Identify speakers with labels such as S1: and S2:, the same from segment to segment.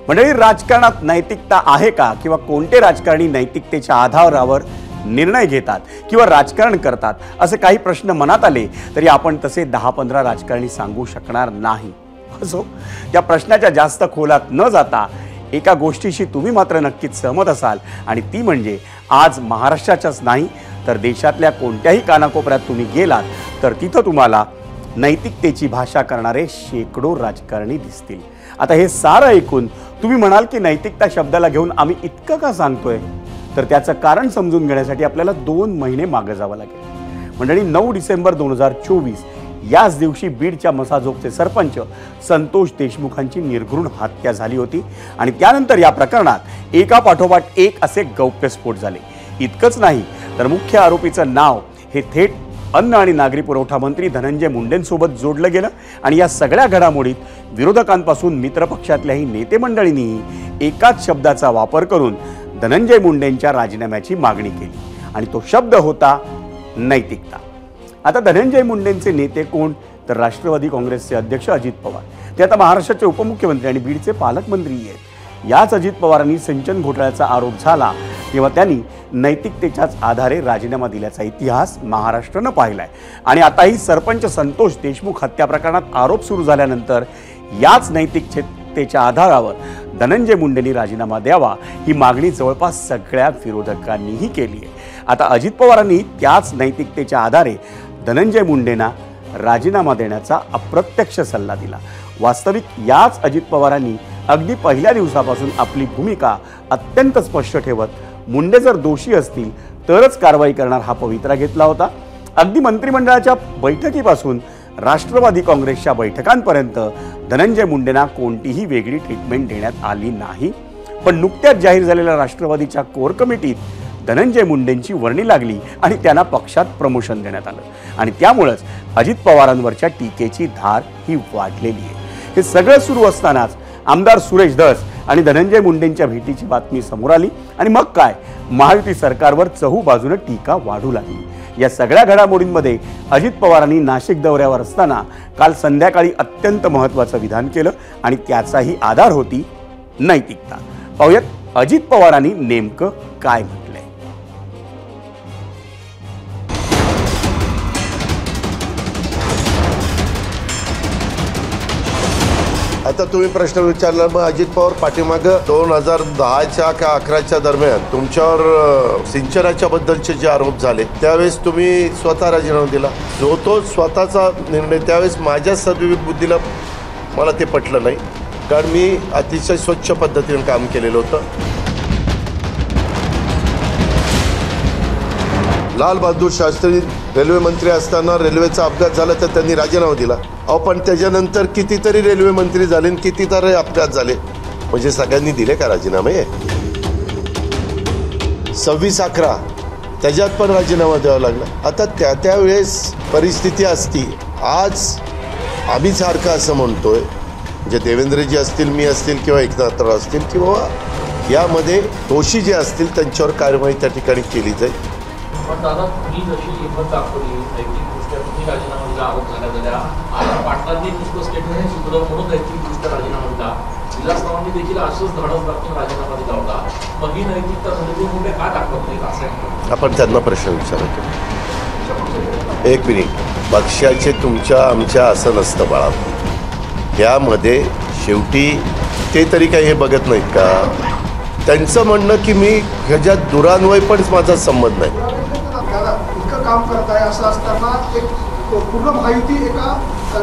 S1: मंडळी, राजकारणात नैतिकता आहे का किंवा कोणते राजकारणी नैतिकतेच्या आधारावर निर्णय घेतात किंवा राजकारण करतात असे काही प्रश्न मनात आले तरी आपण तसे 10-15 राजकारणी सांगू शकणार नाही। असो, त्या प्रश्नाच्या जास्त खोलात न जाता एका गोष्टीशी तुम्ही मात्र नक्कीच सहमत असाल आणि ती म्हणजे आज महाराष्ट्राच्याच नाही तर देशातल्या कोणत्याही कानाकोपऱ्यात तुम्ही गेलात तर तिथं तुम्हाला नैतिकतेची भाषा करणारे शेकडो राजकारणी दिसतील। आता हे सारं ऐकून तुम्ही म्हणाल की नैतिकता शब्दाला घेऊन आम्ही इतकं का सांगतोय, तर त्याचं कारण समजून घेण्यासाठी आपल्याला 2 महिने मागे जावं लागेल। मंडळी, 9 डिसेंबर 2024 याच दिवशी बीडच्या मसाजोगचे सरपंच संतोष देशमुखांची निर्घृण हत्या झाली होती आणि त्यानंतर या प्रकरणात एका पाठोपाठ एक असे गौप्यस्फोट झाले। इतकंच नाही तर मुख्य आरोपीचं नाव हे थेट अन्न आणि नागरी पुरवठा मंत्री धनंजय मुंडेंसोबत जोडलं गेलं आणि या सगळ्या घडामोडीत विरोधकांपासून मित्रपक्षातल्याही नेते मंडळींनी एकाच शब्दाचा वापर करून धनंजय मुंडेंच्या राजीनाम्याची मागणी केली आणि तो शब्द होता नैतिकता। आता धनंजय मुंडेंचे नेते कोण, तर राष्ट्रवादी काँग्रेसचे अध्यक्ष अजित पवार। ते आता महाराष्ट्राचे उपमुख्यमंत्री आणि बीडचे पालकमंत्री आहेत। याच अजित पवारांनी सिंचन घोटाळ्याचा आरोप झाला तेव्हा त्यांनी नैतिकतेच्याच आधारे राजीनामा दिल्याचा इतिहास महाराष्ट्रानं पाहिलाय आणि आताही सरपंच संतोष देशमुख हत्या प्रकरणात आरोप सुरू झाल्यानंतर याच नैतिकतेच्या आधारावर धनंजय मुंडेंनी राजीनामा द्यावा ही मागणी जवळपास सगळ्या विरोधकांनीही केली आहे। आता अजित पवारांनी त्याच नैतिकतेच्या आधारे धनंजय मुंडेंना राजीनामा देण्याचा अप्रत्यक्ष सल्ला दिला। वास्तविक याच अजित पवारांनी अगदी पहिल्या दिवसापासून आपली भूमिका अत्यंत स्पष्ट ठेवत मुंडे जर दोषी असतील तरच कारवाई करणार हा पवित्रा घेतला होता। अगदी मंत्रिमंडळाच्या बैठकीपासून राष्ट्रवादी काँग्रेसच्या बैठकांपर्यंत धनंजय मुंडेंना कोणतीही वेगळी ट्रीटमेंट देण्यात आली नाही। पण नुकत्याच जाहीर झालेल्या राष्ट्रवादीच्या कोर कमिटीत धनंजय मुंडेंची वर्णी लागली आणि त्यांना पक्षात प्रमोशन देण्यात आलं आणि त्यामुळेच अजित पवारांवरच्या टीकेची धार ही वाढलेली आहे। हे सगळं सुरू असतानाच आमदार सुरेश धस आणि धनंजय मुंडेंच्या भेटीची बातमी समोर आली आणि मग काय, महायुती सरकारवर चहूबाजूने टीका वाढू लागली। या सगळ्या घडामोडींमध्ये अजित पवारांनी नाशिक दौऱ्यावर असताना काल संध्याकाळी अत्यंत महत्त्वाचं विधान केलं आणि त्याचाही आधार होती नैतिकता। पाहूयात अजित पवारांनी नेमकं काय म्हटलंय।
S2: आता तुम्ही प्रश्न विचारला, मग अजित पवार पाठीमागं 2010च्या का 11च्या दरम्यान तुमच्यावर सिंचनाच्या बद्दलचे जे आरोप झाले त्यावेळेस तुम्ही स्वतः राजीनामा दिला। तो स्वतःचा निर्णय त्यावेळेस माझ्या सद्विवेक बुद्धीला मला ते पटलं नाही, कारण मी अतिशय स्वच्छ पद्धतीने काम केलेलं होतं। लाल बहादूर शास्त्री रेल्वे मंत्री असताना रेल्वेचा अपघात झाला तर त्यांनी राजीनामा दिला। पण त्याच्यानंतर कितीतरी रेल्वे मंत्री झाले, कितीतरी अपघात झाले, म्हणजे सगळ्यांनी दिले का राजीनामे? 26/11 त्याच्यात पण राजीनामा द्यावा लागला। आता त्यावेळेस परिस्थिती असती। आज आम्ही सारखं असं म्हणतोय, जे देवेंद्रजी असतील, मी असतील किंवा एकनाथराव असतील किंवा यामध्ये दोषी जे असतील त्यांच्यावर कारवाई त्या ठिकाणी केली जाईल।
S3: पण दादा, तुम्ही जशी हिंमत दाखवली नैतिकदृष्ट्या तुम्ही राजीनामा दिला, आरोप झाल्या आता पाटलांनी नुसतं स्टेटमेंट सुद्धा म्हणून नैतिकदृष्ट्या राजीनामा दिला, विलासरावांनी देखील असंच धडक दाखवून राजीनामा दिला होता, मग ही नैतिकता धनंजय मुंडे का दाखवत नाही असं
S2: आपण त्यांना प्रश्न विचारतो। एक मिनिट, पक्षाचे तुमच्या आमच्या असं नसतं बाळा, यामध्ये शेवटी ते तरी काही हे बघत नाहीत का? त्यांचं म्हणणं की मी ह्याच्यात दुरान्वय पण माझा संबंध नाही।
S4: इतकं काम करताय असं असताना एक पूर्ण माहिती एका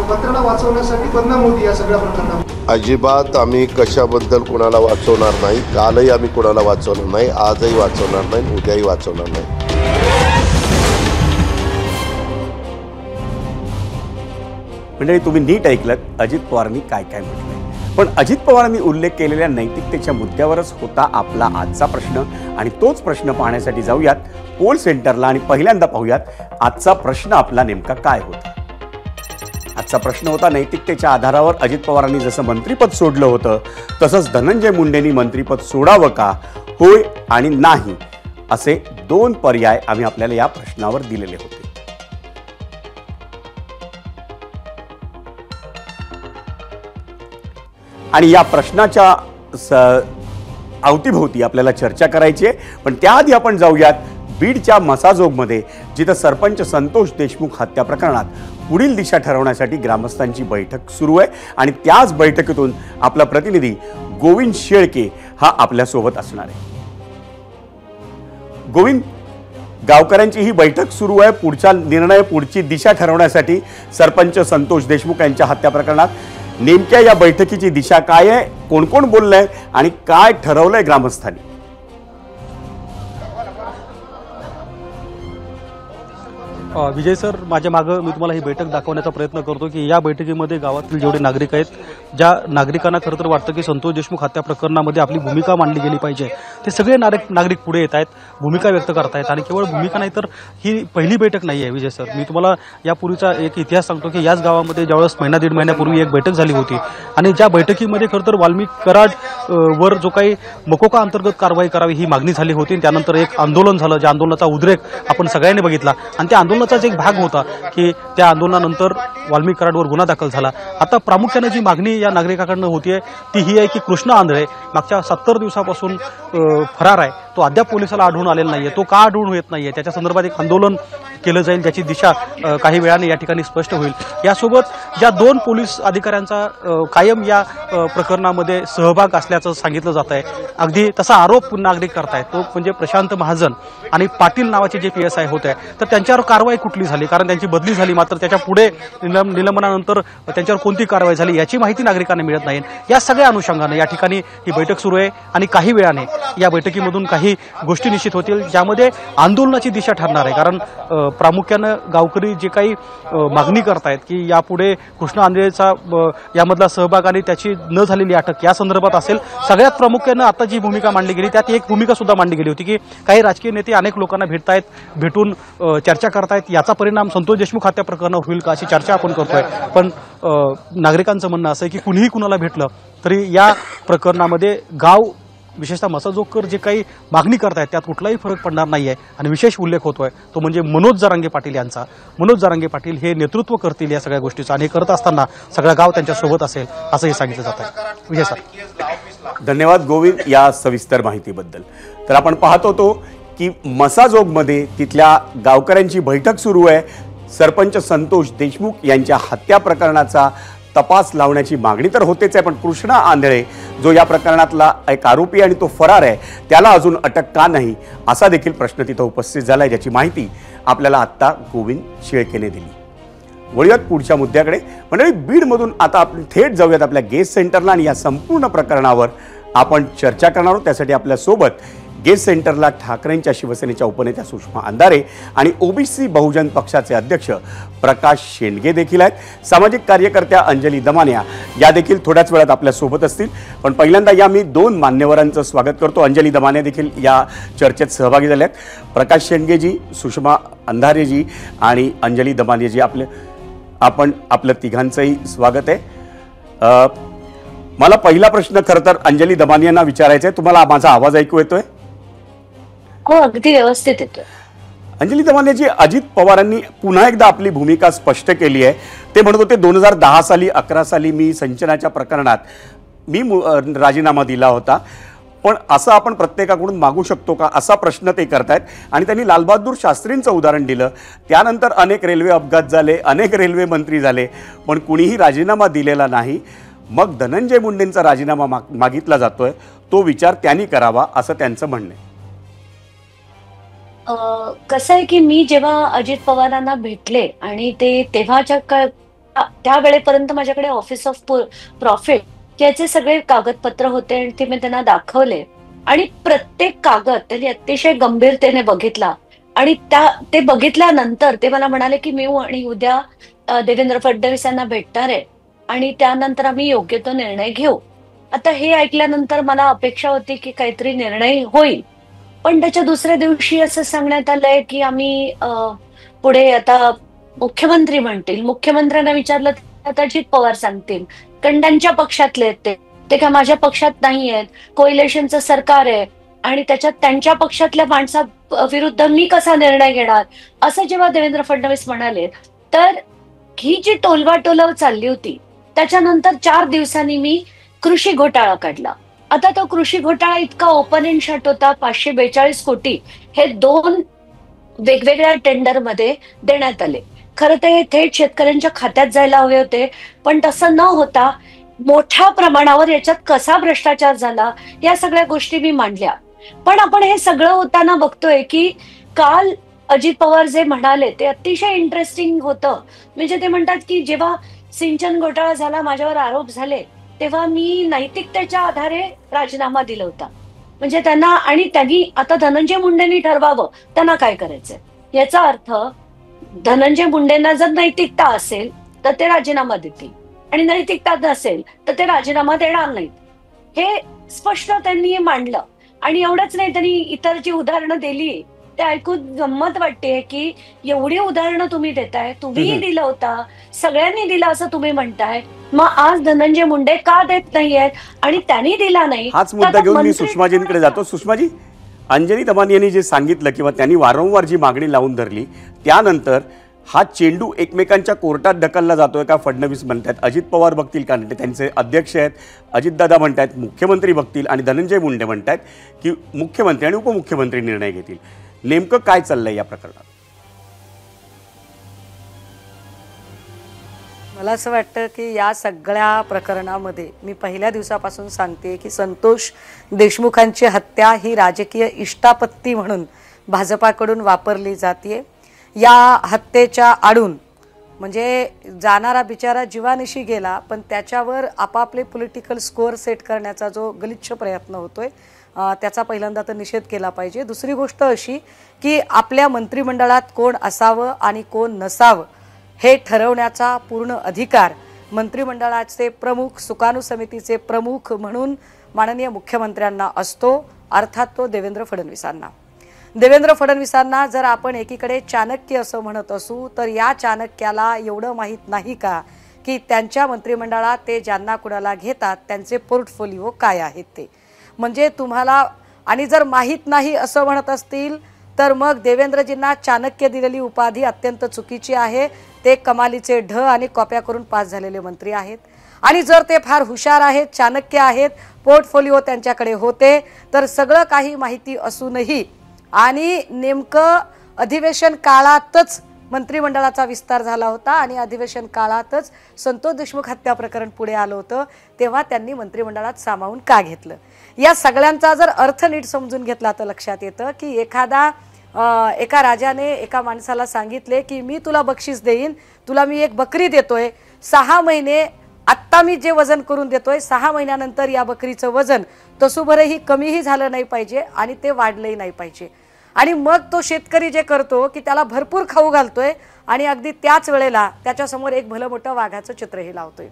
S4: मंत्र्याला वाचवण्यासाठी बदनाम होती या सगळ्या प्रकरणात।
S2: अजिबात आम्ही कशाबद्दल कोणाला वाचवणार नाही। कालही आम्ही कोणाला वाचवणार नाही, आजही वाचवणार नाही, उद्याही वाचवणार नाही।
S1: म्हणजे तुम्ही नीट ऐकलत अजित पवारांनी काय काय म्हटलंय। पण अजित पवारांनी उल्लेख केलेल्या नैतिकतेच्या मुद्द्यावरच होता आपला आजचा प्रश्न आणि तोच प्रश्न पाहण्यासाठी जाऊयात पोल सेंटरला आणि पहिल्यांदा पाहूयात आजचा प्रश्न आपला नेमका काय होता। आजचा प्रश्न होता, नैतिकतेच्या आधारावर अजित पवारांनी जसं मंत्रिपद सोडलं होतं तसंच धनंजय मुंडेंनी मंत्रिपद सोडावं का, होय आणि नाही असे 2 पर्याय आम्ही आपल्याला या प्रश्नावर दिलेले होते। आणि या प्रश्नाच्या अवतीभोवती आपल्याला चर्चा करायची आहे. पण त्याआधी आपण जाऊयात बीडच्या मसाजोगमध्ये, जिथं सरपंच संतोष देशमुख हत्या प्रकरणात पुढील दिशा ठरवण्यासाठी ग्रामस्थांची बैठक सुरू आहे. आणि त्याच बैठकीतून आपला प्रतिनिधी गोविंद शेळके हा आपल्यासोबत असणार आहे. गोविंद, गावकऱ्यांची ही बैठक सुरू आहे पुढचा निर्णय, पुढची दिशा ठरवण्यासाठी सरपंच संतोष देशमुख यांच्या हत्या प्रकरणात. नेमक्या या बैठकीची दिशा काय आहे, कोण कोण बोललंय आणि काय ठरवलंय ग्रामस्थांनी?
S5: विजय सर, माझ्या मागं मी तुम्हाला ही बैठक दाखवण्याचा प्रयत्न करतो की या बैठकीमध्ये गावातील जेवढे नागरिक आहेत, ज्या नागरिकांना खरं तर वाटतं की संतोष देशमुख हत्या प्रकरणामध्ये आपली भूमिका मांडली गेली पाहिजे, ते सगळे नागरिक पुढे येत आहेत, भूमिका व्यक्त करतायत. आणि केवळ भूमिका नाही तर ही पहिली बैठक नाही आहे विजय सर. मी तुम्हाला यापूर्वीचा एक इतिहास सांगतो की याच गावामध्ये ज्यावेळेस दीड महिन्यापूर्वी एक बैठक झाली होती आणि ज्या बैठकीमध्ये खरं तर वाल्मिक कराड वर जो काही मकोका अंतर्गत कारवाई करावी ही मागणी झाली होती. त्यानंतर एक आंदोलन झालं, ज्या आंदोलनाचा उद्रेक आपण सगळ्यांनी बघितला आणि त्या आंदोलनाचाच एक भाग होता की त्या आंदोलनानंतर वाल्मिक कराडवर गुन्हा दाखल झाला. आता प्रामुख्याने जी मागणी या नागरिकांकडून होतीये ती ही आहे की कृष्णा आंधळे मागच्या 70 दिवसापासून फरार आहे, तो अद्याप पोलिसाला आढळून आलेला नाहीये. तो का आढळून येत नाहीये त्याच्या संदर्भात एक आंदोलन केलं जाईल, ज्याची दिशा काही वेळाने या ठिकाणी स्पष्ट होईल. यासोबत ज्या 2 पोलीस अधिकाऱ्यांचा कायम या प्रकरणामध्ये सहभाग असल्याचं सांगितलं जात आहे, अगदी तसा आरोप नागरिक करतायत, तो म्हणजे प्रशांत महाजन आणि पाटील नावाचे जे PSI होते, तर त्यांच्यावर कारवाई कुठली झाली, कारण त्यांची बदली झाली, मात्र त्याच्या पुढे निलंबनानंतर त्यांच्यावर कोणती कारवाई झाली याची माहिती नागरिकांना मिळत नाही. या सगळ्या अनुषंगाने या ठिकाणी ही बैठक सुरू आहे आणि काही वेळाने या बैठकीमधून काही गोष्टी निश्चित होतील, ज्यामध्ये आंदोलनाची दिशा ठरणार आहे. कारण प्रामुख्यानं गावकरी जे काही मागणी करतायत की यापुढे कृष्णा आंधळेचा यामधला सहभाग आणि त्याची न झालेली अटक या संदर्भात असेल. सगळ्यात प्रामुख्यानं आता जी भूमिका मांडली गेली त्यात एक भूमिका सुद्धा मांडली गेली होती की काही राजकीय नेते अनेक लोकांना भेटून चर्चा करतायत, याचा परिणाम संतोष देशमुख हत्या प्रकरणावर होईल का अशी चर्चा आपण करतोय. पण नागरिकांचं म्हणणं असं आहे की कुणीही कुणाला भेटलं तरी या प्रकरणामध्ये गाव विशेषतः मसाजोगकर जे काही मागणी करतायत त्यात कुठलाही फरक पडणार नाहीये. आणि विशेष उल्लेख होतोय तो म्हणजे मनोज जरांगे पाटील यांचा. मनोज जरांगे पाटील हे नेतृत्व करतील या सगळ्या गोष्टीचं आणि करत असताना सगळं गाव त्यांच्या सोबत असेल असंही सांगितलं जात आहे. विजय सर,
S1: धन्यवाद गोविंद या सविस्तर माहितीबद्दल. तर आपण पाहत होतो की मसाजोगमध्ये तिथल्या गावकऱ्यांची बैठक सुरू आहे. सरपंच संतोष देशमुख यांच्या हत्या प्रकरणाचा तपास लावण्याची मागणी तर होतेच आहे, पण कृष्णा आंधळे जो या प्रकरणातला एक आरोपी आणि तो फरार आहे, त्याला अजून अटक का नाही असा देखील प्रश्न तिथं उपस्थित झाला आहे, ज्याची माहिती आपल्याला आत्ता गोविंद शेळकेने दिली. वळूयात पुढच्या मुद्द्याकडे. मंडळी, बीडमधून आता आपण थेट जाऊयात आपल्या गेस्ट सेंटरला आणि या संपूर्ण प्रकरणावर आपण चर्चा करणार आहोत. त्यासाठी आपल्यासोबत गेस्ट सेंटरला ठाकरेंच्या शिवसेनेच्या उपनेत्या सुषमा अंधारे आणि OBC बहुजन पक्षाचे अध्यक्ष प्रकाश शेंडगे देखील आहेत. सामाजिक कार्यकर्त्या अंजली दमानिया या देखील थोड्याच वेळात आपल्यासोबत असतील. पण पहिल्यांदा या मी 2 मान्यवरांचं स्वागत करतो. अंजली दमानिया देखील या चर्चेत सहभागी झाल्या आहेत. प्रकाश शेंडगेजी, सुषमा अंधारेजी आणि अंजली दमानियाजी, आपलं तिघांचंही स्वागत आहे. मला पहिला प्रश्न खरं तर अंजली दमानियांना विचारायचा आहे. तुम्हाला माझा आवाज ऐकू येतोय?
S6: हो, अगदी व्यवस्थित येतोय.
S1: अंजली दमानियाजी, अजित पवारांनी पुन्हा एकदा आपली भूमिका स्पष्ट केली आहे. ते म्हणत होते 2010 साली 11 साली मी सिंचनाच्या प्रकरणात राजीनामा दिला होता, पण असं आपण प्रत्येकाकडून मागू शकतो का असा प्रश्न ते करतायत. आणि त्यांनी लालबहादूर शास्त्रींचं उदाहरण दिलं. त्यानंतर अनेक रेल्वे अपघात झाले, अनेक रेल्वे मंत्री झाले, पण कुणीही राजीनामा दिलेला नाही. मग धनंजय मुंडेंचा राजीनामा मागितला जातोय, तो विचार त्यांनी करावा असं त्यांचं म्हणणं आहे.
S6: कसं आहे की मी जेव्हा अजित पवारांना भेटले आणि ते तेव्हाच्या त्या वेळेपर्यंत माझ्याकडे ऑफिस ऑफ प्रॉफिट याचे सगळे कागदपत्र होते आणि ते मी त्यांना दाखवले आणि प्रत्येक कागद त्यांनी अतिशय गंभीरतेने बघितला. आणि ते बघितल्यानंतर ते मला म्हणाले की मी आणि उद्या देवेंद्र फडणवीस यांना भेटणार आहे आणि त्यानंतर आम्ही योग्य तो निर्णय घेऊ. आता हे ऐकल्यानंतर मला अपेक्षा होती की काहीतरी निर्णय होईल, पण त्याच्या दुसऱ्या दिवशी असं सांगण्यात आलंय की आम्ही पुढे आता मुख्यमंत्री म्हणतील. मुख्यमंत्र्यांना विचारलं तर अजित पवार सांगतील, कारण त्यांच्या पक्षातले ते काय माझ्या पक्षात नाही आहेत. कोइलेशनचं सरकार आहे आणि त्याच्यात त्यांच्या पक्षातल्या माणसा विरुद्ध मी कसा निर्णय घेणार असं जेव्हा देवेंद्र फडणवीस म्हणाले, तर ही जी टोलवाटोलव चालली होती त्याच्यानंतर 4 दिवसांनी मी कृषी घोटाळा काढला आता तो कृषी घोटाळा इतका ओपन अँड शट होता. 542 कोटी हे 2 वेगवेगळ्या टेंडरमध्ये देण्यात आले. खरं तर हे थेट शेतकऱ्यांच्या खात्यात जायला हवे होते, पण तसं न होता मोठ्या प्रमाणावर याच्यात कसा भ्रष्टाचार झाला या सगळ्या गोष्टी मी मांडल्या. पण आपण हे सगळं होताना बघतोय की काल अजित पवार जे म्हणाले ते अतिशय इंटरेस्टिंग होतं. म्हणजे ते म्हणतात की जेव्हा सिंचन घोटाळा झाला, माझ्यावर आरोप झाले, तेव्हा मी नैतिकतेच्या आधारे राजीनामा दिला होता. म्हणजे त्यांनी आता धनंजय मुंडेंनी ठरवावं त्यांना काय करायचंय. याचा अर्थ धनंजय मुंडेंना जर नैतिकता असेल तर ते राजीनामा देतील आणि नैतिकता नसेल तर ते राजीनामा देणार नाहीत. हे स्पष्ट त्यांनी मांडलं. आणि एवढंच नाही, त्यांनी इतर जी उदाहरणं दिली ते ऐकून गंमत वाटते की एवढी उदाहरणं तुम्ही देताय, तुम्हीही दिलं होता, सगळ्यांनी दिलं असं तुम्ही म्हणताय, मग आज धनंजय मुंडे का देत नाहीयेत आणि त्यांनी दिला नाही.
S1: हाच मुद्दा घेऊन मी सुषमाजींकडे जातो. सुषमाजी, अंजनी दमानी यांनी जे सांगितलं किंवा त्यांनी वारंवार जी मागणी लावून धरली, त्यानंतर हा चेंडू एकमेकांच्या कोर्टात ढकलला जातोय का? फडणवीस म्हणतात, अजित पवार बघतील का? त्यांचे अध्यक्ष आहेत अजितदादा म्हणतात मुख्यमंत्री बघतील, आणि धनंजय मुंडे म्हणतात की मुख्यमंत्री आणि उपमुख्यमंत्री निर्णय घेतील. नेमकं काय चाललंय या प्रकरणात?
S7: मला असं वाटतं की या सगळ्या प्रकरणामध्ये मी पहिल्या दिवसापासून सांगते की संतोष देशमुखांची हत्या ही राजकीय इष्टापत्ती म्हणून भाजपाकडून वापरली जाते. या हत्येच्या आडून म्हणजे जाणारा बिचारा जीवानिशी गेला, पण त्याच्यावर आपापले पॉलिटिकल स्कोअर सेट करण्याचा जो गलिच्छ प्रयत्न होतोय त्याचा पहिल्यांदा तर निषेध केला पाहिजे. दुसरी गोष्ट अशी की आपल्या मंत्रिमंडळात कोण असावं आणि कोण नसावं हे ठरवण्याचा पूर्ण अधिकार मंत्रिमंडळाचे प्रमुख, सुकाणू समितीचे प्रमुख म्हणून माननीय मुख्यमंत्र्यांना असतो, अर्थात तो देवेंद्र फडणवीसांना. देवेंद्र फडणवीसांना जर आपण एकीकडे चाणक्य असं म्हणत असू तर या चाणक्याला एवढं माहीत नाही का की त्यांच्या मंत्रिमंडळात ते ज्यांना कुणाला घेतात त्यांचे पोर्टफोलिओ काय आहेत ते. म्हणजे तुम्हाला, आणि जर माहीत नाही असं म्हणत असतील तर मग देवेंद्रजींना चाणक्य दिलेली उपाधी अत्यंत चुकीची आहे. ते कमालीचे ढ आणि कॉप्या करून पास झालेले मंत्री आहेत. आणि जर ते फार हुशार आहेत, चाणक्य आहेत, पोर्टफोलिओ त्यांच्याकडे होते, तर सगळं काही माहिती असूनही आणि नेमकं अधिवेशन काळातच मंत्रिमंडळाचा विस्तार झाला होता आणि अधिवेशन काळातच संतोष देशमुख हत्या प्रकरण पुढे आलं होतं, तेव्हा त्यांनी मंत्रिमंडळात सामावून का घेतलं. या सगळ्यांचा जर अर्थ नीट समजून घेतला तर लक्षात येतं की एका राजाने एका माणसाला सांगितले की मी तुला बक्षीस देईन, तुला मी एक बकरी देतोय, 6 महिने आत्ता मी जे वजन करून देतोय 6 महिन्यानंतर या बकरीचं वजन तसूभरही कमीही झालं नाही पाहिजे आणि ते वाढलंही नाही पाहिजे. आणि मग तो शेतकरी जे करतो की त्याला भरपूर खाऊ घालतोय आणि अगदी त्याच वेळेला त्याच्यासमोर एक भलं मोठं वाघाचं चित्रही लावतोय.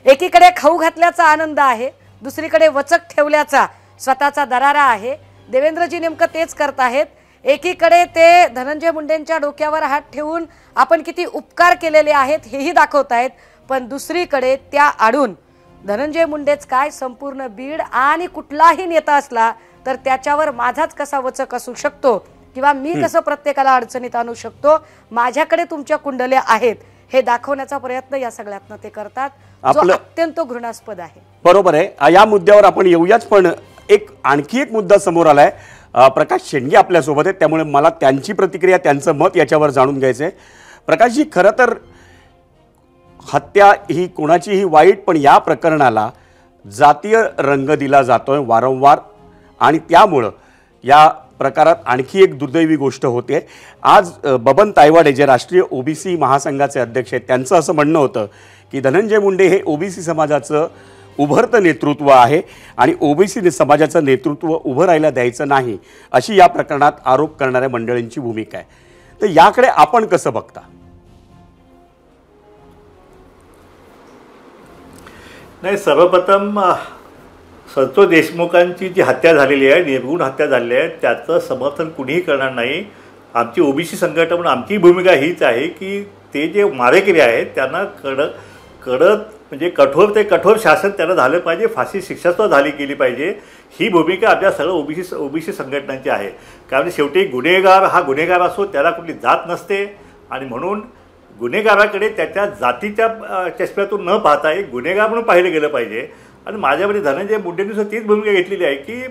S7: एकीकडे खाऊ घातल्याचा आनंद आहे, दुसरीकडे वचक ठेवल्याचा स्वतःचा दरारा आहे. देवेंद्रजी नेमकं तेच करत आहेत. एकीकडे ते धनंजय मुंडेंच्या डोक्यावर हात ठेवून आपण किती उपकार केलेले आहेत हेही दाखवत आहेत, पण दुसरीकडे त्या आडून धनंजय मुंडेच काय संपूर्ण बीड आणि कुठलाही नेता असला तर त्याच्यावर माझाच कसा वचक असू शकतो किंवा मी कसं प्रत्येकाला अडचणीत आणू शकतो, माझ्याकडे तुमच्या कुंडल्या आहेत हे दाखवण्याचा प्रयत्न या सगळ्यातनं ते करतात, जो अत्यंत घृणास्पद आहे.
S1: बरोबर आहे. या मुद्द्यावर आपण येऊयाच, पण आणखी एक मुद्दा समोर आलाय. प्रकाश शेंडगे आपल्यासोबत आहेत, त्यामुळे मला त्यांची प्रतिक्रिया, त्यांचं मत याच्यावर जाणून घ्यायचंय. प्रकाशजी, खरं तर हत्या ही कोणाचीही वाईट, पण या प्रकरणाला जातीय रंग दिला जातोय वारंवार आणि त्यामुळं या प्रकारात आणखी एक दुर्दैवी गोष्ट होते. आज बबन तायवाडे जे राष्ट्रीय ओबीसी महासंघाचे अध्यक्ष आहेत त्यांचं असं म्हणणं होतं की धनंजय मुंडे हे ओबीसी समाजाचं उभरतं नेतृत्व आहे आणि ओबीसी समाजाचं नेतृत्व उभं राहायला द्यायचं नाही, अशी या प्रकरणात आरोप करणाऱ्या मंडळींची भूमिका आहे. तर याकडे आपण कसं बघता?
S8: नाही, सर्वप्रथम संतोष देशमुखांची जी हत्या झालेली आहे, निर्गुण हत्या झालेली आहे, त्याचं समर्थन कुणीही करणार नाही. आमची ओबीसी संघटना म्हणून आमची भूमिका हीच आहे की ते जे मारेकरी आहेत त्यांना कडक म्हणजे कठोर शासन त्यांना झालं पाहिजे, फाशी शिक्षासुद्धा झाली गेली पाहिजे. ही भूमिका आपल्या सगळं ओबीसी संघटनांची आहे. कारण शेवटी गुन्हेगार हा गुन्हेगार असो, त्याला कुठली जात नसते आणि म्हणून गुन्हेगाराकडे त्याच्या जातीच्या चष्म्यातून न पाहता एक गुन्हेगार म्हणून पाहिलं गेलं पाहिजे. आणि माझ्यामध्ये धनंजय मुंडेंनी सुद्धा तीच भूमिका घेतलेली आहे की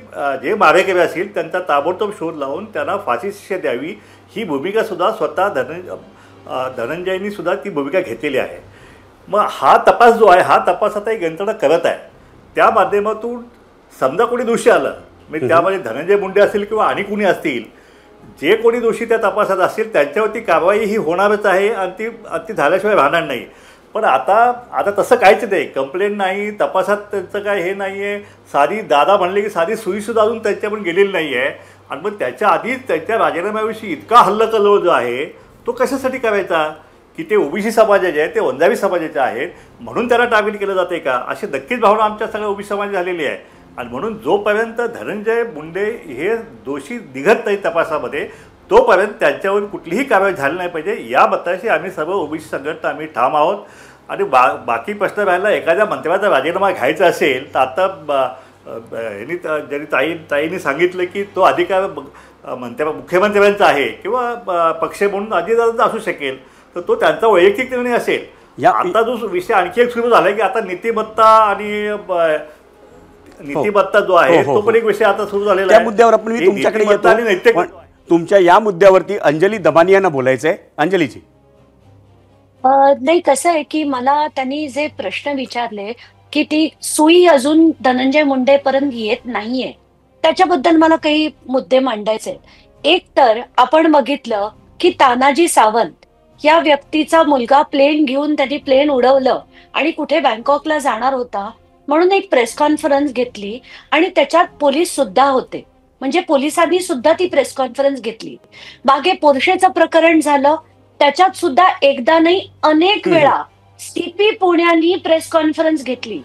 S8: जे मारेकरी असतील त्यांचा ताबडतोब शोध लावून त्यांना फाशी शिक्षा द्यावी, ही भूमिकासुद्धा स्वतः धनंजयनी सुद्धा ती भूमिका घेतलेली आहे. मग हा तपास जो आहे, हा तपास आता एक यंत्रणा करत आहे. त्या माध्यमातून समजा कोणी दोषी आलं, म्हणजे त्यामध्ये धनंजय मुंडे असतील किंवा आणि कुणी असतील, जे कोणी दोषी त्या तपासात असतील त्यांच्यावरती कारवाई ही होणारच आहे आणि ती झाल्याशिवाय राहणार नाही. पण आता तसं काहीच नाही, कंप्लेंट नाही, तपासात त्यांचं काय हे नाही आहे. साधी दादा म्हणले की साधी सुईसुद्धा अजून त्यांच्याकडून गेलेली नाही आहे. आणि मग त्याच्या आधीच त्यांच्या राजीनाम्याविषयी इतका हल्लकल्लोळ जो आहे तो कशासाठी करायचा की ते ओबीसी समाजाचे आहेत, ते वंजारी समाजाचे आहेत म्हणून त्यांना टार्गेट केलं जाते का, अशी नक्कीच भावना आमच्या सगळ्या ओबीसी समाज झालेली आहे. आणि म्हणून जोपर्यंत धनंजय मुंडे हे दोषी निघत नाही तपासामध्ये, तोपर्यंत त्यांच्यावर कुठलीही कारवाई झाली नाही पाहिजे, या मताशी आम्ही सर्व ओबीसी संघटना आम्ही ठाम आहोत. आणि बाकी प्रश्न राहिला, एखाद्या मंत्र्याचा राजीनामा घ्यायचा असेल तर आता यांनी ज्यांनी ताईंनी सांगितलं की तो अधिकार मुख्यमंत्र्यांचा आहे किंवा पक्ष म्हणून अजितदादांचा असू शकेल, तर तो त्यांचा वैयक्तिक निर्णय असेल. आता जो विषय आणखी एक सुरू झाला की आता नीतिमत्ता आणि नीतिमत्ता जो आहे तो पण एक विषय आता सुरू झालेला आहे.
S1: त्या मुद्द्यावर आपण मी तुमच्याकडे येतो, पण तुमच्या या मुद्द्यावरती अंजली दमानियांना बोलायचं आहे. अंजलीजी.
S6: नाही, कसं आहे की मला त्यांनी जे प्रश्न विचारले की ती सुई अजून धनंजय मुंडेपर्यंत येत नाहीये, त्याच्याबद्दल मला काही मुद्दे मांडायचे. एक तर आपण बघितलं की तानाजी सावंत या व्यक्तीचा मुलगा प्लेन घेऊन त्यांनी प्लेन उडवलं आणि कुठे बँकॉकला जाणार होता म्हणून एक प्रेस कॉन्फरन्स घेतली आणि त्याच्यात पोलीस सुद्धा होते, म्हणजे पोलिसांनी सुद्धा ती प्रेस कॉन्फरन्स घेतली. मागे पोर्शेचं प्रकरण झालं, त्याच्यात सुद्धा एकदा नाही अनेक वेळा सीपी पुण्यानी प्रेस कॉन्फरन्स घेतली.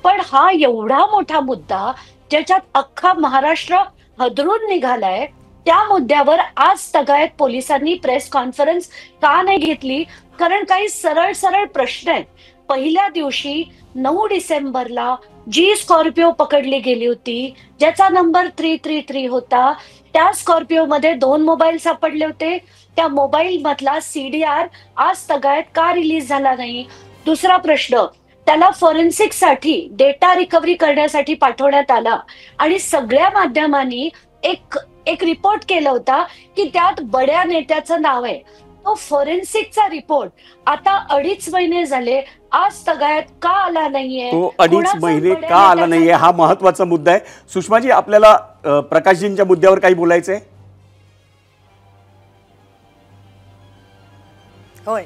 S6: पण हा एवढा मोठा मुद्दा ज्याच्यात अख्खा महाराष्ट्र हदरून निघालाय, त्या मुद्द्यावर आज तगायत पोलिसांनी प्रेस कॉन्फरन्स का नाही घेतली? कारण काही सरळ सरळ प्रश्न आहेत. पहिल्या दिवशी 9 डिसेंबरला जी स्कॉर्पिओ पकडली गेली होती ज्याचा नंबर 333 होता, त्या स्कॉर्पिओमध्ये 2 मोबाईल सापडले होते. त्या मोबाईल मधला CDR आज तगायत का रिलीज झाला नाही? दुसरा प्रश्न, त्याला फॉरेन्सिकसाठी डेटा रिकव्हरी करण्यासाठी पाठवण्यात आला आणि सगळ्या माध्यमांनी एक रिपोर्ट केला होता की त्यात बड्या नेत्याचं नाव आहे. तो फॉरेन्सिकचा रिपोर्ट आता 2.5 महिने झाले, आज तगायत का आला नाहीये?
S1: तो 2.5 महिने का आला नाहीये हा महत्वाचा मुद्दा आहे. सुषमाजी, आपल्याला प्रकाशजींच्या मुद्द्यावर काही बोलायचंय?
S7: होय,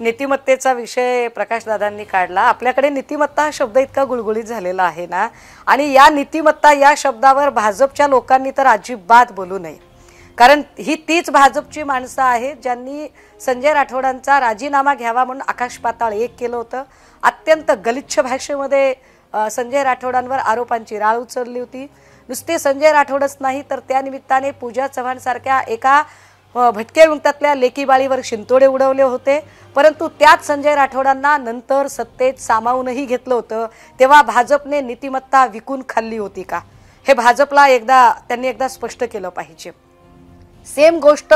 S7: नीतिमत्तेचा विषय प्रकाशदादांनी काढला. आपल्याकडे नीतिमत्ता हा शब्द इतका गुळगुळीत झालेला आहे ना, आणि या नीतिमत्ता या शब्दावर भाजपच्या लोकांनी तर अजिबात बोलू नये. कारण ही तीच भाजपची माणसं आहेत ज्यांनी संजय राठोडांचा राजीनामा घ्यावा म्हणून आकाश पाताळ एक केलं होतं. अत्यंत गलिच्छ भाषेमध्ये संजय राठोडांवर आरोपांची राळ उचलली होती. नुसते संजय राठोडच नाही तर त्या निमित्ताने पूजा चव्हाण सारख्या एका भटके विंगतातल्या लेकीबाळीवर शिंतोडे उडवले होते. परंतु त्याच संजय राठोडांना नंतर सत्तेत सामावूनही घेतलं होतं. तेव्हा भाजपने नीतिमत्ता विकून खाल्ली होती का, हे भाजपला त्यांनी एकदा स्पष्ट केलं पाहिजे. सेम गोष्ट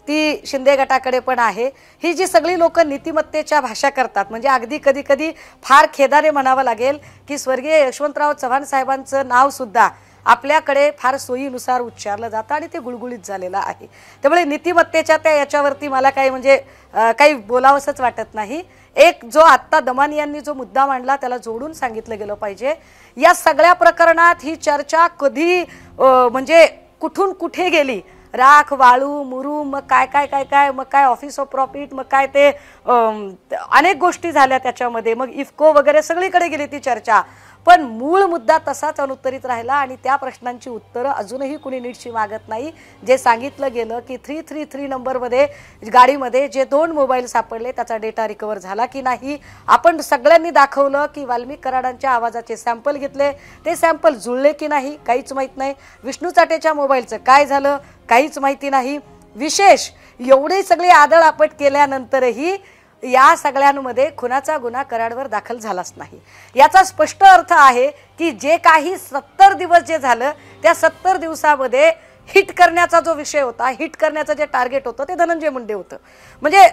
S7: ती शिंदे गटाकडे पण आहे. ही जी सगळी लोक नीतिमत्तेच्या भाषा करतात, म्हणजे अगदी कधी कधी फार खेदाने म्हणावं लागेल की स्वर्गीय यशवंतराव चव्हाण साहेबांचं नाव सुद्धा आपल्याकडे फार सोयीनुसार उच्चारलं जातं आणि ते गुळगुळीत झालेलं आहे. त्यामुळे नीतिमत्तेच्या त्या याच्यावरती मला काही बोलावंसंच वाटत नाही. एक जो आत्ता दमानियांनी जो मुद्दा मांडला त्याला जोडून सांगितलं गेलं पाहिजे. या सगळ्या प्रकरणात ही चर्चा कधी म्हणजे कुठून कुठे गेली, राख वाळू मुरू, मग काय मग काय ऑफिस ऑफ प्रॉफिट, मग काय ते अनेक गोष्टी झाल्या त्याच्यामध्ये, मग इफको वगैरे सगळीकडे गेली ती चर्चा. पण मूळ मुद्दा तसाच अनुत्तरित राहिला आणि त्या प्रश्नांची उत्तरं अजूनही कुणी नीटशी मागत नाही. जे सांगितलं गेलं की 333 नंबरमध्ये गाडीमध्ये जे 2 मोबाईल सापडले त्याचा डेटा रिकवर झाला की नाही, आपण सगळ्यांनी दाखवलं की वाल्मिक कराडांच्या आवाजाचे सॅम्पल घेतले, ते सॅम्पल जुळले की नाही काहीच माहीत नाही. विष्णू चाटेच्या मोबाईलचं काय झालं काहीच माहिती नाही. विशेष एवढे सगळे आदळआपट केल्यानंतरही या सगळ्यांमध्ये खुनाचा गुन्हा कराडवर दाखल झालाच नाही. याचा स्पष्ट अर्थ आहे की जे काही 70 दिवस जे झालं त्या 70 दिवसामध्ये हिट करण्याचा जो विषय होता, हिट करण्याचं जे टार्गेट होतं ते धनंजय मुंडे होतं. म्हणजे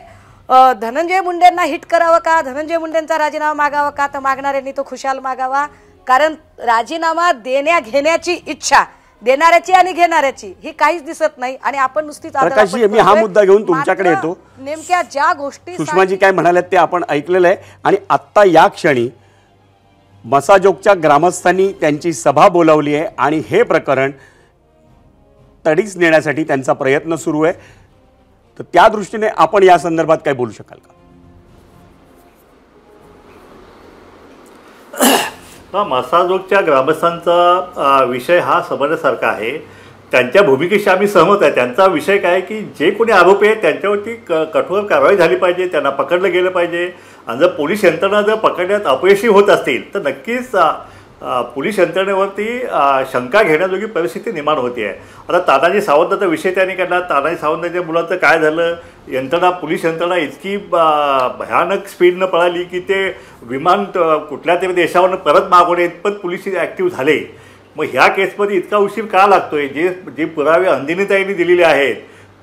S7: धनंजय मुंडेंना हिट करावं का, धनंजय मुंडेंचा राजीनामा मागावा का, तर मागणाऱ्यांनी तो खुशाल मागावा. कारण राजीनामा देण्या घेण्याची इच्छा देणाऱ्याची आणि घेणाऱ्याची ही काहीच दिसत नाही आणि आपण नुसतीच
S1: प्रकाशजी, मी हा मुद्दा घेऊन तुमच्याकडे येतो.
S7: नेमक्या ज्या गोष्टी
S1: सुषमाजी काय म्हणाल्यात ते आपण ऐकलेलं आहे आणि आत्ता या क्षणी मसाजोगच्या ग्रामस्थांनी त्यांची सभा बोलावली आहे आणि हे प्रकरण तडीस नेण्यासाठी त्यांचा प्रयत्न सुरू आहे. तर त्या दृष्टीने आपण या संदर्भात काय बोलू शकाल का?
S8: मसाजोगच्या ग्रामस्थांचा विषय हा समजण्यासारखा आहे. त्यांच्या भूमिकेशी आम्ही सहमत आहे. त्यांचा विषय काय की जे कोणी आरोपी आहेत त्यांच्यावरती कठोर कारवाई झाली पाहिजे, त्यांना पकडलं गेलं पाहिजे. आणि जर पोलीस यंत्रणा जर पकडण्यात अपयशी होत असतील तर नक्कीच पोलीस यंत्रणेवरती शंका घेण्याजोगी परिस्थिती निर्माण होती आहे. आता तानाजी सावंताचा विषय त्यांनी काढला. तानाजी सावंताच्या मुलाचं काय झालं, पोलीस यंत्रणा इतकी भयानक स्पीडनं पळाली की ते विमान कुठल्या तरी देशावरून परत मागवणे इतपत पोलीस ॲक्टिव्ह झाले. मग ह्या केसमध्ये इतका उशीर का लागतोय? जे पुरावे अंदिनीताईंनी दिलेले आहेत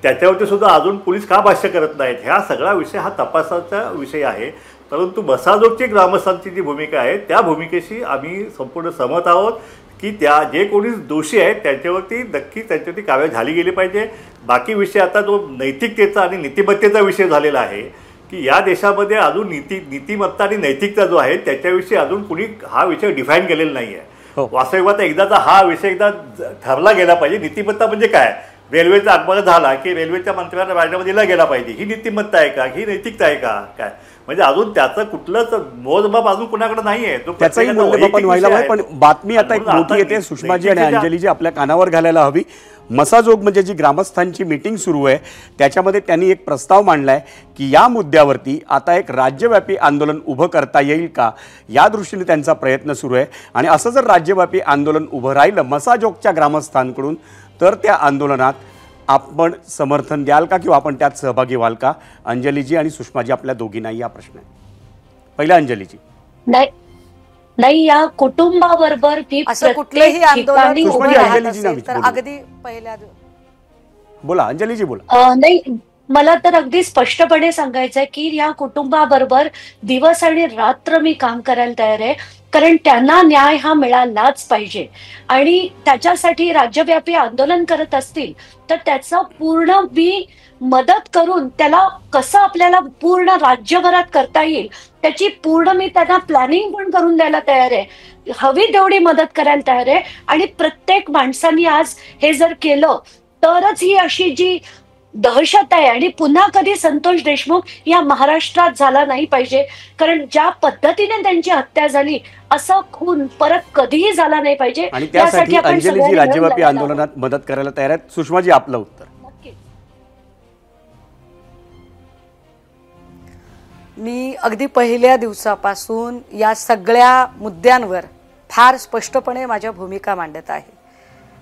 S8: त्याच्यावरती सुद्धा अजून पोलीस का भाष्य करत नाहीत? ह्या सगळा विषय हा तपासाचा विषय आहे. परंतु मसाजोगची ग्रामस्थांची जी भूमिका आहे त्या भूमिकेशी आम्ही संपूर्ण सहमत आहोत की जे कोणी दोषी आहेत त्यांच्यावरती नक्कीच त्यांच्यावरती कारवाई झाली गेली पाहिजे. बाकी विषय आता जो नैतिकतेचा आणि नीतिमत्तेचा विषय झालेला आहे की या देशामध्ये अजून नीतिमत्ता आणि नैतिकता जो आहे त्याच्याविषयी अजून कुणी हा विषय डिफाईन केलेला नाही आहे. वास्तविकता एकदाचा हा विषय एकदा ठरला गेला पाहिजे. नीतिमत्ता म्हणजे काय? रेल्वेचा अपघात झाला की रेल्वेच्या मंत्र्यांना राजीनामा दिला गेला पाहिजे, ही नीतिमत्ता आहे का? ही नैतिकता आहे का? काय म्हणजे अजून त्याचं कुठलंच मोजमाप अजून कुणाकडे नाहीये.
S1: त्याचाही मूल्यमापन व्हायला हवं. पण बातमी आता एक मोठी येते सुषमाजी आणि अंजलीजी आपल्या कानावर घालायला हवी. मसाजोग म्हणजे जी ग्रामस्थांची मीटिंग सुरू आहे त्याच्यामध्ये त्यांनी एक प्रस्ताव मांडलाय की या मुद्द्यावरती आता एक राज्यव्यापी आंदोलन उभं करता येईल का, या दृष्टीने त्यांचा प्रयत्न सुरू आहे. आणि असं जर राज्यव्यापी आंदोलन उभं राहिलं मसाजोगच्या ग्रामस्थांकडून तर त्या आंदोलनात आपण समर्थन द्याल का किंवा आपण त्यात सहभागी व्हाल का? अंजलीजी आणि सुषमाजी आपल्या दोघींनाही हा प्रश्न आहे. पहिला अंजलीजी.
S6: नाही, या कुटुंबाबरोबर मी
S7: असं कुठलंही आंदोलन उभं राहत असेल तर
S1: बोला.
S7: अगदी पहिल्या
S1: बोला अंजलीजी बोला.
S6: नाही, मला तर अगदी स्पष्टपणे सांगायचंय की या कुटुंबाबरोबर दिवस आणि रात्र मी काम करायला तयार आहे. कारण त्यांना न्याय हा मिळालाच पाहिजे आणि त्याच्यासाठी राज्यव्यापी आंदोलन करत असतील तर त्याचं पूर्ण मी मदत करून त्याला कसं आपल्याला पूर्ण राज्यभरात करता येईल त्याची पूर्ण मी त्यांना प्लॅनिंग पण करून द्यायला तयार आहे. हवी तेवढी मदत करायला तयार आहे. आणि प्रत्येक माणसाने आज हे जर केलं तरच ही अशी जी दहशत आहे आणि पुन्हा कधी संतोष देशमुख या महाराष्ट्रात झाला नाही पाहिजे. कारण ज्या पद्धतीने त्यांची हत्या झाली असं खून परत कधीही झाला नाही पाहिजे.
S1: आणि त्यासाठी अंजलीजी राज्यव्यापी आंदोलनात मदत करायला तयार आहेत. सुषमाजी आपलं उत्तर.
S7: मी अगदी पहिल्या दिवसापासून या सगळ्या मुद्द्यांवर फार स्पष्टपणे माझ्या भूमिका मांडत आहे.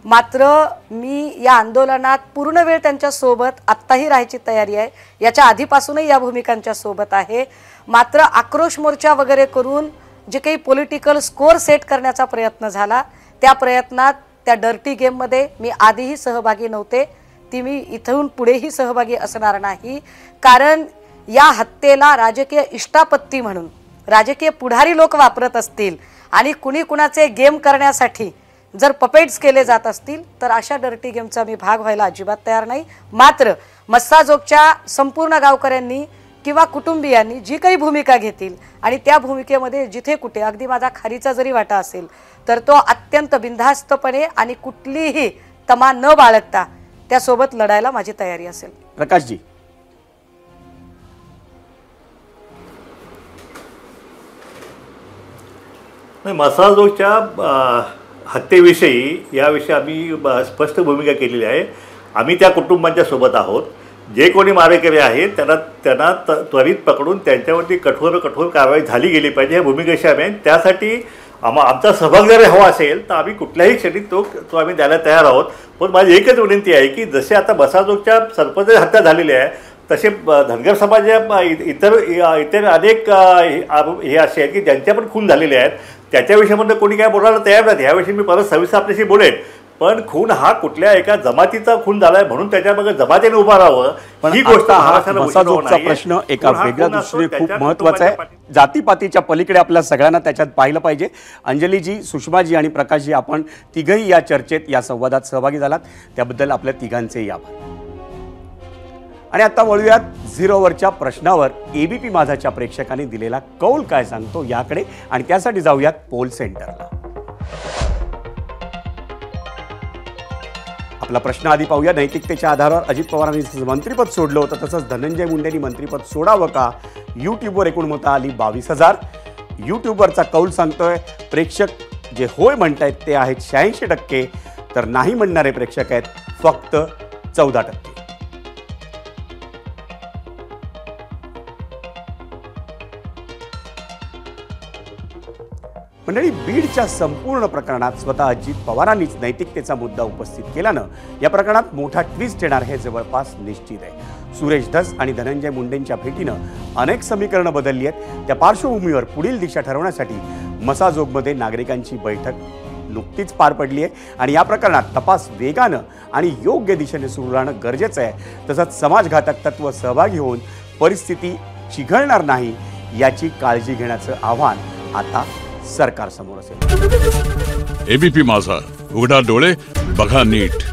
S7: मात्र मी या आंदोलनात पूर्ण वेळ त्यांच्या सोबत आत्ताही राहायची तयारी आहे. याच्या आधीपासूनही या भूमिकांच्या सोबत आहे. मात्र आक्रोश मोर्चा वगैरे करून जे काही पॉलिटिकल स्कोअर सेट करण्याचा प्रयत्न झाला त्या प्रयत्नात त्या डर्टी गेममध्ये मी आधीही सहभागी नव्हते, ती मी इथून पुढेही सहभागी असणार नाही. कारण या हत्येला राजकीय इष्टापत्ती म्हणून राजकीय पुढारी लोक वापरत असतील आणि कुणी कुणाचे गेम करण्यासाठी जर पपेट्स केले जात असतील तर अशा डर्टी गेमचा मी भाग व्हायला अजिबात तयार नाही. मात्र मस्साजोगच्या संपूर्ण गावकऱ्यांनी किंवा कुटुंबियांनी जी काही भूमिका घेतील आणि त्या भूमिकेमध्ये जिथे कुठे अगदी माझा खारीचा जरी वाटा असेल तर तो अत्यंत बिनधास्तपणे आणि कुठलीही तमा न बाळगता त्यासोबत लढायला माझी तयारी असेल.
S1: प्रकाशजी.
S8: मसाजोगच्या हत्येविषयी याविषयी आम्ही स्पष्ट भूमिका केलेली आहे. आम्ही त्या कुटुंबांच्या सोबत आहोत. जे कोणी मारेकरी आहेत त्यांना त्वरित पकडून त्यांच्यावरती कठोर कारवाई झाली गेली पाहिजे ह्या भूमिकेशी आम्ही. त्यासाठी आमचा सहभाग जर हवा असेल तर आम्ही कुठल्याही क्षणी तो आम्ही द्यायला तयार आहोत. पण माझी एकच विनंती आहे की जसे आता मसाजोगच्या सरपंच हत्या झालेली आहे तसे धनगर समाजा इतर अनेक हे असे आहेत की ज्यांच्या पण खून झालेले आहेत त्याच्या विषयामध्ये कोणी काय बोलायला तयार नाही. याविषयी मी परत सविस्तर आपल्याशी बोलेन. पण खून हा कुठल्या एका जमातीचा खून झालाय म्हणून त्याच्या मागे जमातीने उभा राहावं
S1: पण
S8: ही गोष्ट
S1: आता हा
S8: महाराष्ट्राला
S1: मसाजोगचा
S8: नाहीये.
S1: प्रश्न एका
S8: खून हा
S1: वेगळ्या
S8: खून असतो,
S1: दृष्टीने खूप
S8: त्याच्या
S1: महत्वाचा आहे.
S8: कुटुंबाच्या
S1: जातीपातीच्या पलीकडे आपल्या सगळ्यांना त्याच्यात पाहिलं पाहिजे. अंजलीजी, सुषमाजी आणि प्रकाशजी, आपण तिघही या चर्चेत, या संवादात सहभागी झालात त्याबद्दल आपल्या तिघांचेही आभार. आणि आता वळूयात झिरोवरच्या प्रश्नावर एबीपी माझाच्या प्रेक्षकांनी दिलेला कौल काय सांगतो याकडे, आणि त्यासाठी जाऊयात पोल सेंटरला. आपला प्रश्न आधी पाहूया. नैतिकतेच्या आधारावर अजित पवारांनी मंत्रिपद सोडलं होतं, तसंच धनंजय मुंडेंनी मंत्रिपद सोडावं का? यूट्यूबवर एकूण मतं आली 22,000. यूट्यूबवरचा कौल सांगतोय प्रेक्षक जे होय म्हणतायत ते आहेत 86%, तर नाही म्हणणारे प्रेक्षक आहेत फक्त 14%. मंडळी, बीडच्या संपूर्ण प्रकरणात स्वतः अजित पवारांनीच नैतिकतेचा मुद्दा उपस्थित केल्यानं या प्रकरणात मोठा ट्विस्ट येणार हे जवळपास निश्चित आहे. सुरेश धस आणि धनंजय मुंडेंच्या भेटीनं अनेक समीकरणं बदलली आहेत. त्या पार्श्वभूमीवर पुढील दिशा ठरवण्यासाठी मसाजोगमध्ये नागरिकांची बैठक नुकतीच पार पडली आहे आणि या प्रकरणात तपास वेगानं आणि योग्य दिशेने सुरू राहणं गरजेचं आहे. तसंच समाजघातक तत्व सहभागी होऊन परिस्थिती चिघळणार नाही याची काळजी घेण्याचं आव्हान आता सरकार समोर असेल.
S9: एबीपी माझा, उघडा डोळे बघा नीट.